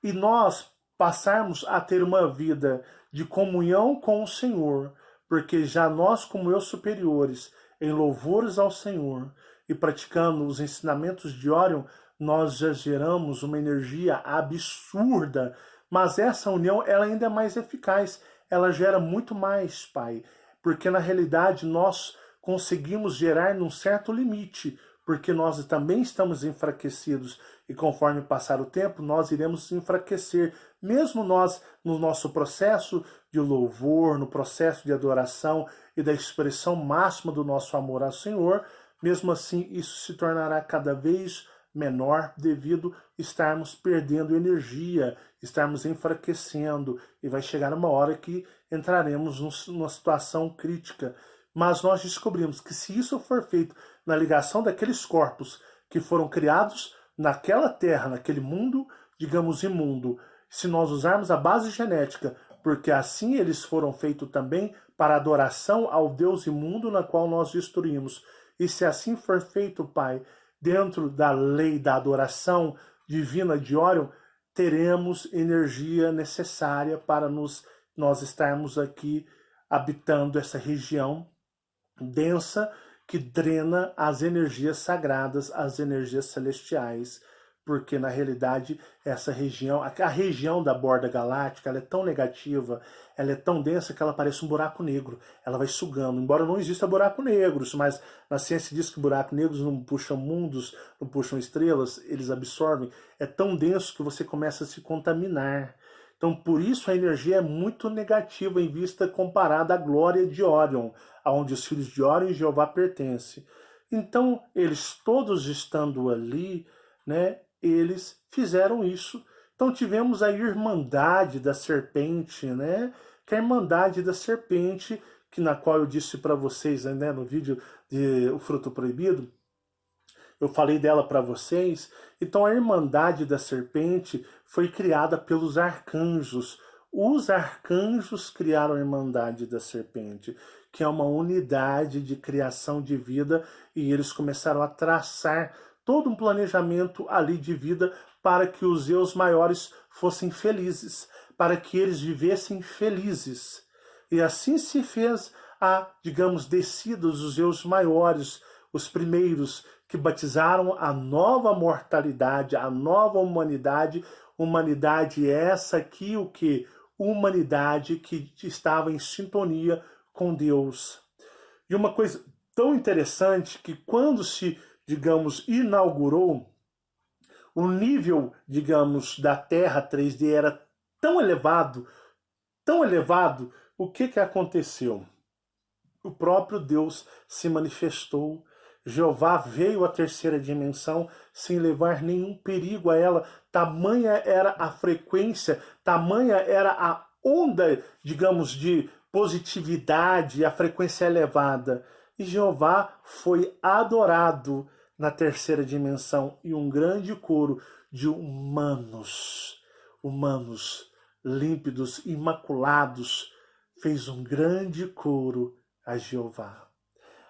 e nós passarmos a ter uma vida de comunhão com o Senhor, porque já nós, como eus superiores, em louvores ao Senhor e praticando os ensinamentos de Órion, nós já geramos uma energia absurda, mas essa união ela ainda é mais eficaz, ela gera muito mais, Pai, porque na realidade nós conseguimos gerar num certo limite, porque nós também estamos enfraquecidos e conforme passar o tempo nós iremos enfraquecer, mesmo nós no nosso processo de louvor, no processo de adoração e da expressão máxima do nosso amor ao Senhor, mesmo assim isso se tornará cada vez menor devido estarmos perdendo energia, estarmos enfraquecendo, e vai chegar uma hora que entraremos numa situação crítica. Mas nós descobrimos que se isso for feito na ligação daqueles corpos que foram criados naquela terra, naquele mundo, digamos, imundo, se nós usarmos a base genética, porque assim eles foram feitos também para adoração ao Deus imundo na qual nós destruímos. E se assim for feito, Pai, dentro da lei da adoração divina de Órion, teremos energia necessária para nós estarmos aqui habitando essa região densa que drena as energias sagradas, as energias celestiais, porque na realidade essa região, a região da borda galáctica, ela é tão negativa, ela é tão densa que ela parece um buraco negro, ela vai sugando, embora não exista buraco negros, mas na ciência diz que buracos negros não puxam mundos, não puxam estrelas, eles absorvem, é tão denso que você começa a se contaminar. Então, por isso a energia é muito negativa em vista comparada à glória de Órion, aonde os filhos de Órion e Jeová pertencem. Então, eles todos estando ali, né, eles fizeram isso. Então tivemos a Irmandade da Serpente, né, que é a Irmandade da Serpente, que na qual eu disse para vocês, né, no vídeo de O Fruto Proibido, eu falei dela para vocês. Então a Irmandade da Serpente foi criada pelos arcanjos. Os arcanjos criaram a Irmandade da Serpente, que é uma unidade de criação de vida, e eles começaram a traçar todo um planejamento ali de vida para que os eus maiores fossem felizes, para que eles vivessem felizes. E assim se fez a, digamos, descida dos eus maiores, os primeiros que batizaram a nova mortalidade, a nova humanidade. Humanidade essa aqui, o que? Humanidade que estava em sintonia com Deus. E uma coisa tão interessante que quando se, digamos, inaugurou, o nível, digamos, da Terra 3D era tão elevado, o que aconteceu? O próprio Deus se manifestou. Jeová veio à terceira dimensão sem levar nenhum perigo a ela. Tamanha era a frequência, tamanha era a onda, digamos, de positividade, a frequência elevada. E Jeová foi adorado na terceira dimensão, e um grande coro de humanos límpidos, imaculados, fez um grande coro a Jeová.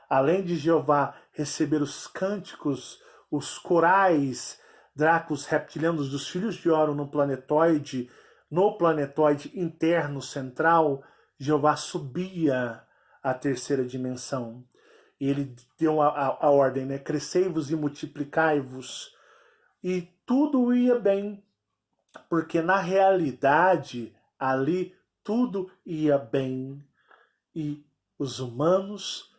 Além de Jeová receber os cânticos, os corais dracos reptilianos dos filhos de Órion no planetóide interno central, Jeová subia à terceira dimensão. E ele deu a ordem, né? Crescei-vos e multiplicai-vos. E tudo ia bem, porque na realidade ali tudo ia bem. E os humanos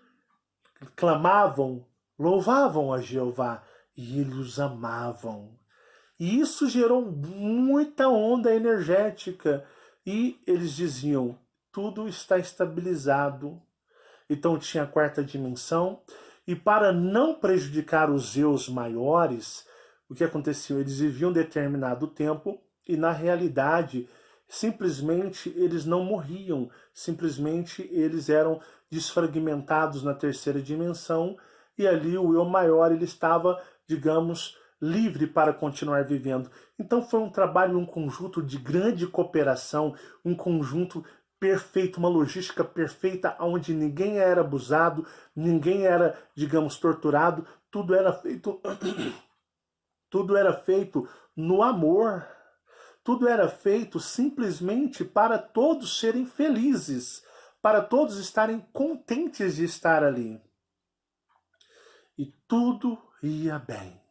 clamavam, louvavam a Jeová, e eles os amavam. E isso gerou muita onda energética. E eles diziam, tudo está estabilizado. Então tinha a quarta dimensão. E para não prejudicar os eus maiores, o que acontecia? Eles viviam um determinado tempo e na realidade simplesmente eles não morriam. Simplesmente eles eram desfragmentados na terceira dimensão, e ali o eu maior ele estava, digamos, livre para continuar vivendo. Então foi um trabalho, um conjunto de grande cooperação, um conjunto perfeito, uma logística perfeita, onde ninguém era abusado, ninguém era, digamos, torturado, tudo era feito tudo era feito no amor. Tudo era feito simplesmente para todos serem felizes, para todos estarem contentes de estar ali. E tudo ia bem.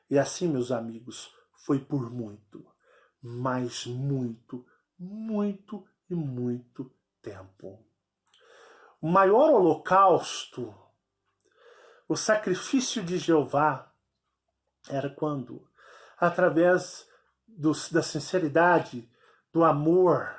E assim, meus amigos, foi por muito, mas muito, muito e muito tempo. O maior holocausto, o sacrifício de Jeová, era quando, através da sinceridade, do amor,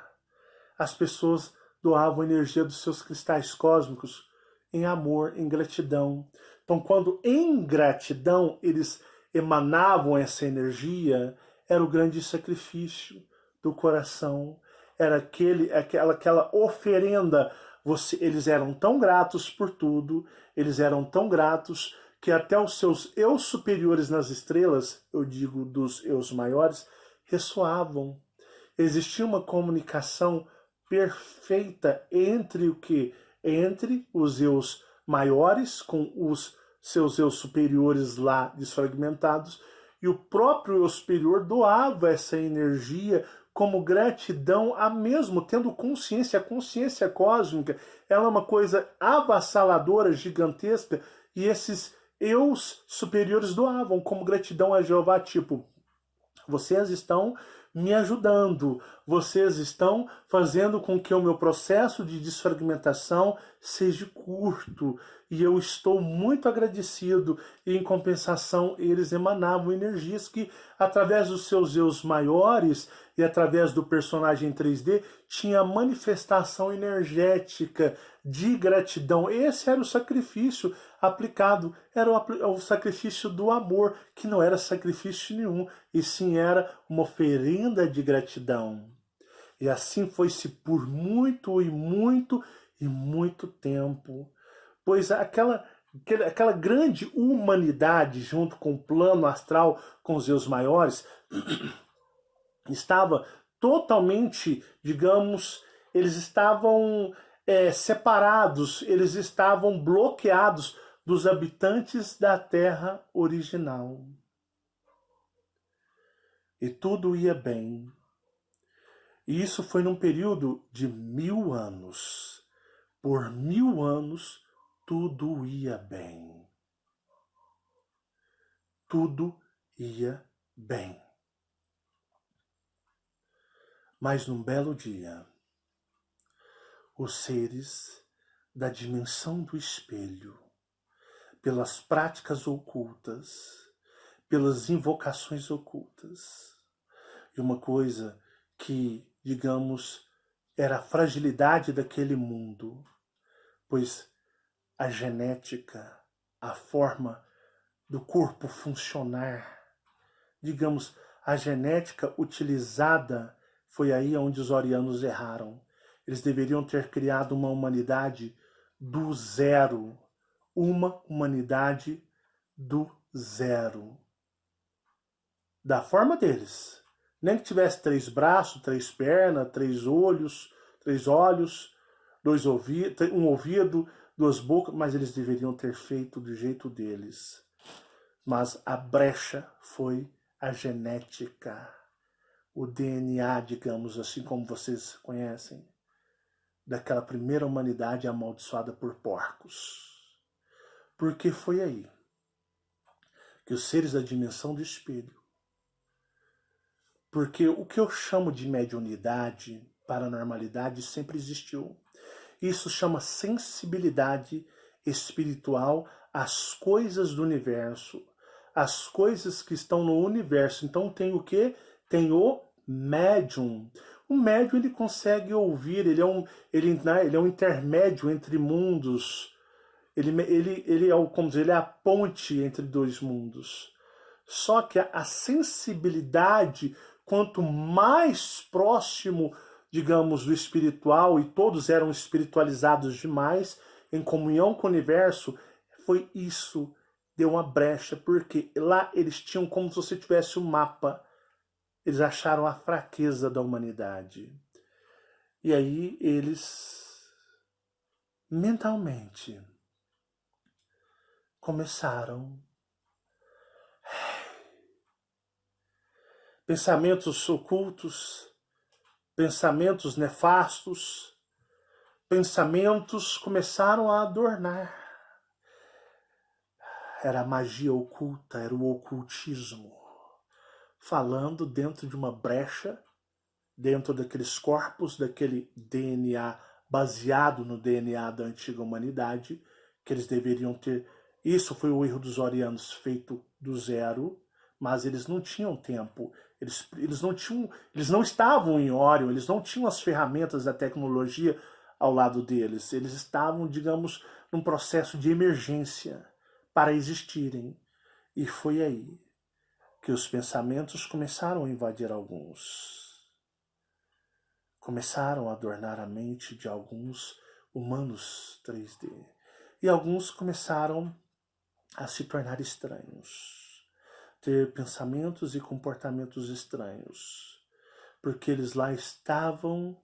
as pessoas doavam energia dos seus cristais cósmicos em amor, em gratidão. Então, quando em gratidão eles emanavam essa energia, era o grande sacrifício do coração, era aquela oferenda. Eles eram tão gratos por tudo, eles eram tão gratos que até os seus eus superiores nas estrelas, eu digo dos eus maiores, ressoavam. Existia uma comunicação perfeita entre o que? Entre os eus maiores com os seus eus superiores lá desfragmentados, e o próprio eu superior doava essa energia como gratidão a mesmo, tendo consciência. A consciência cósmica, ela é uma coisa avassaladora, gigantesca, e esses eus superiores doavam como gratidão a Jeová, tipo, vocês estão me ajudando, vocês estão fazendo com que o meu processo de desfragmentação seja curto, e eu estou muito agradecido. E em compensação eles emanavam energias que, através dos seus eus maiores e através do personagem 3D, tinha manifestação energética de gratidão. Esse era o sacrifício aplicado, era o sacrifício do amor, que não era sacrifício nenhum, e sim era uma oferenda de gratidão. E assim foi-se por muito e muito e muito tempo, pois aquela aquela grande humanidade junto com o plano astral, com os eus maiores, estava totalmente, digamos, eles estavam separados, eles estavam bloqueados dos habitantes da Terra original. E tudo ia bem. E isso foi num período de 1000 anos. Por 1000 anos, tudo ia bem. Tudo ia bem. Mas num belo dia, os seres da dimensão do espelho, pelas práticas ocultas, pelas invocações ocultas, e uma coisa que, digamos, era a fragilidade daquele mundo, pois a genética, a forma do corpo funcionar, digamos, a genética utilizada foi aí onde os orianos erraram. Eles deveriam ter criado uma humanidade do zero. Uma humanidade do zero. Da forma deles. Nem que tivesse 3 braços, 3 pernas, 3 olhos, 1 ouvido, 2 bocas, mas eles deveriam ter feito do jeito deles. Mas a brecha foi a genética, o DNA, digamos assim, como vocês conhecem, daquela primeira humanidade amaldiçoada por porcos. Porque foi aí que os seres da dimensão do espelho, porque o que eu chamo de mediunidade, paranormalidade, sempre existiu. Isso chama sensibilidade espiritual às coisas do universo, às coisas que estão no universo. Então tem o quê? Tem o médium. O médium, ele consegue ouvir, ele é um intermédio entre mundos. Ele é como dizer, ele é a ponte entre 2 mundos. Só que a sensibilidade, quanto mais próximo, digamos, do espiritual, e todos eram espiritualizados demais, em comunhão com o universo, foi isso, deu uma brecha, porque lá eles tinham como se você tivesse um mapa. Eles acharam a fraqueza da humanidade. E aí eles, mentalmente, começaram pensamentos ocultos, pensamentos nefastos, pensamentos começaram a adornar. Era a magia oculta, era o ocultismo, falando dentro de uma brecha, dentro daqueles corpos, daquele DNA baseado no DNA da antiga humanidade, que eles deveriam ter. Isso foi o erro dos orianos, feito do zero, mas eles não tinham tempo. Eles não estavam em Órion, eles não tinham as ferramentas da tecnologia ao lado deles. Eles estavam, digamos, num processo de emergência para existirem. E foi aí que os pensamentos começaram a invadir alguns. Começaram a adornar a mente de alguns humanos 3D. E alguns começaram a se tornar estranhos, ter pensamentos e comportamentos estranhos, porque eles lá estavam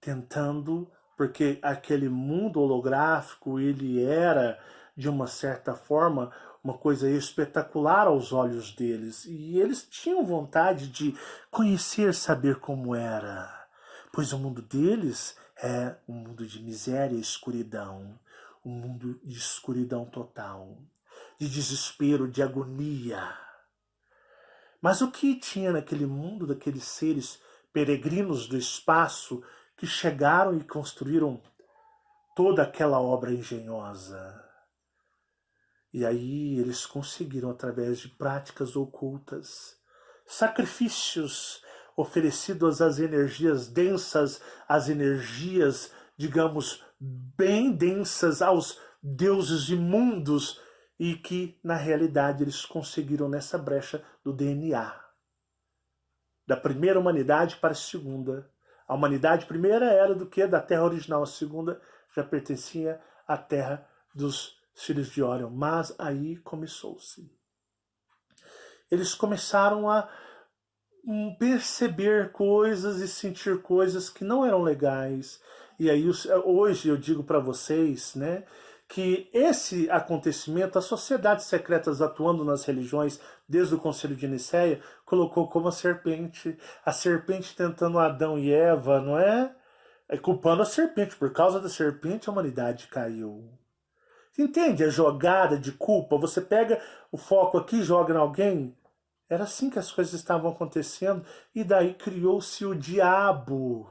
tentando, porque aquele mundo holográfico, ele era, de uma certa forma, uma coisa espetacular aos olhos deles, e eles tinham vontade de conhecer, saber como era, pois o mundo deles é um mundo de miséria e escuridão, um mundo de escuridão total, de desespero, de agonia. Mas o que tinha naquele mundo daqueles seres peregrinos do espaço que chegaram e construíram toda aquela obra engenhosa? E aí eles conseguiram, através de práticas ocultas, sacrifícios oferecidos às energias densas, às energias, digamos, bem densas, aos deuses imundos, e que, na realidade, eles conseguiram nessa brecha do DNA. Da primeira humanidade para a segunda. A humanidade primeira era do que? Da Terra original. A segunda já pertencia à Terra dos os filhos de Orion, mas aí começou-se. Eles começaram a perceber coisas e sentir coisas que não eram legais. E aí hoje eu digo para vocês, né, que esse acontecimento, as sociedades secretas atuando nas religiões desde o Concílio de Nicéia, colocou como a serpente tentando Adão e Eva, não é? Culpando a serpente. Por causa da serpente a humanidade caiu. Entende a jogada de culpa? Você pega o foco aqui e joga em alguém. Era assim que as coisas estavam acontecendo, e daí criou-se o diabo.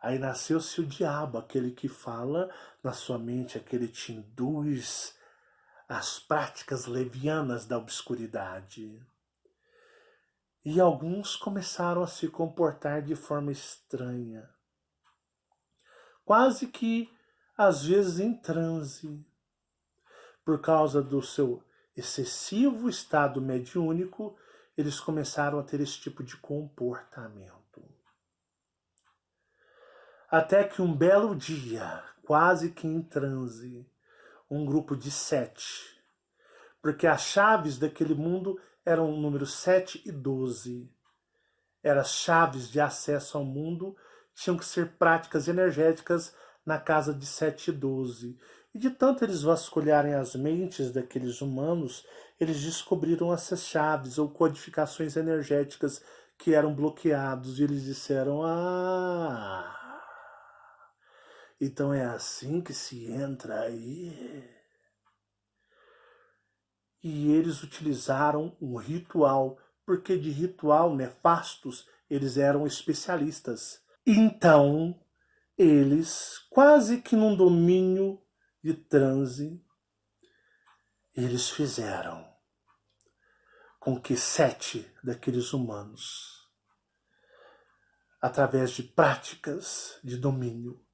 Aí nasceu-se o diabo, aquele que fala na sua mente, aquele que te induz às práticas levianas da obscuridade. E alguns começaram a se comportar de forma estranha, quase que às vezes em transe, por causa do seu excessivo estado mediúnico. Eles começaram a ter esse tipo de comportamento. Até que um belo dia, quase que em transe, um grupo de 7, porque as chaves daquele mundo eram o número 7 e 12. Eram as chaves de acesso ao mundo, tinham que ser práticas energéticas na casa de 7 e 12. E de tanto eles vasculharem as mentes daqueles humanos, eles descobriram essas chaves ou codificações energéticas que eram bloqueados. E eles disseram, então é assim que se entra aí. E eles utilizaram um ritual, porque de ritual nefastos eles eram especialistas. Então, eles, quase que num domínio de transe, eles fizeram com que 7 daqueles humanos, através de práticas de domínio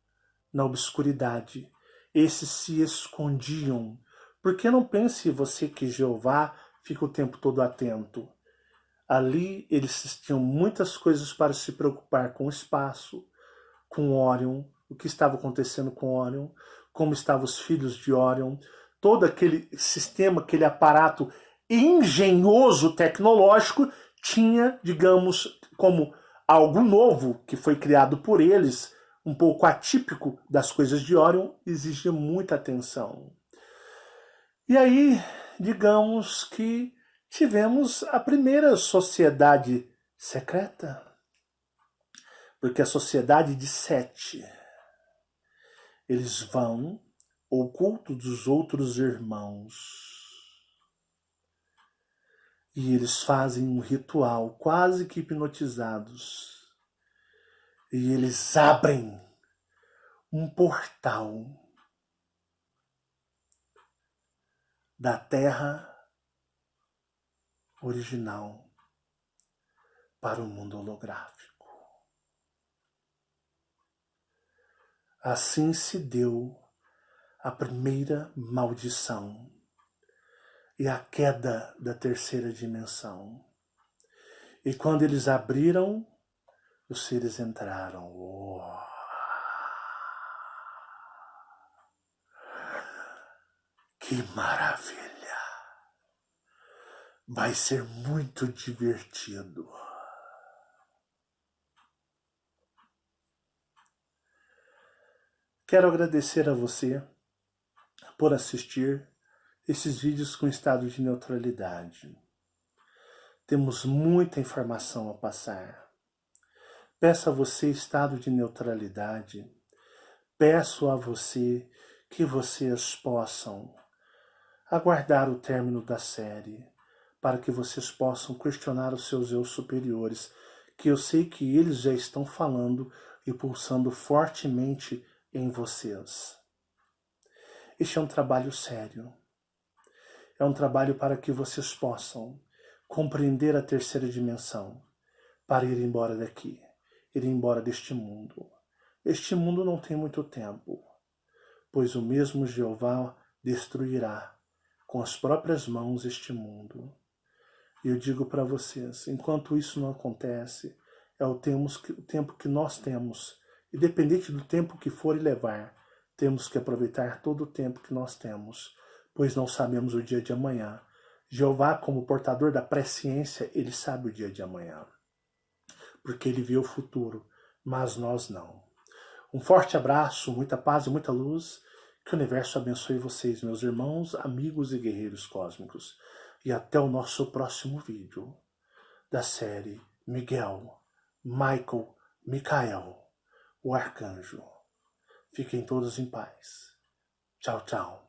na obscuridade, esses se escondiam. Porque não pense você que Jeová fica o tempo todo atento. Ali eles tinham muitas coisas para se preocupar com o espaço, com Orion, o que estava acontecendo com Orion, como estavam os filhos de Orion, todo aquele sistema, aquele aparato engenhoso tecnológico tinha, digamos, como algo novo que foi criado por eles, um pouco atípico das coisas de Orion, exigia muita atenção. E aí, digamos que tivemos a primeira sociedade secreta, porque a sociedade de 7, eles vão ao culto dos outros irmãos e eles fazem um ritual, quase que hipnotizados, e eles abrem um portal da Terra original para o mundo holográfico. Assim se deu a primeira maldição e a queda da terceira dimensão. E quando eles abriram, os seres entraram. Oh. Que maravilha! Vai ser muito divertido. Quero agradecer a você por assistir esses vídeos com estado de neutralidade. Temos muita informação a passar. Peço a você estado de neutralidade. Peço a você que vocês possam aguardar o término da série, para que vocês possam questionar os seus eu superiores, que eu sei que eles já estão falando e pulsando fortemente em vocês. Este é um trabalho sério. É um trabalho para que vocês possam compreender a terceira dimensão, para ir embora daqui, ir embora deste mundo. Este mundo não tem muito tempo, pois o mesmo Jeová destruirá com as próprias mãos este mundo. E eu digo para vocês, enquanto isso não acontece, é o tempo que nós temos, independente do tempo que for levar, Temos que aproveitar todo o tempo que nós temos, pois não sabemos o dia de amanhã. Jeová, como portador da presciência, ele sabe o dia de amanhã, porque ele vê o futuro, mas nós não. Um forte abraço, muita paz e muita luz. Que o universo abençoe vocês, meus irmãos, amigos e guerreiros cósmicos. E até o nosso próximo vídeo da série Miguel, Michael, Micael, o Arcanjo. Fiquem todos em paz. Tchau, tchau.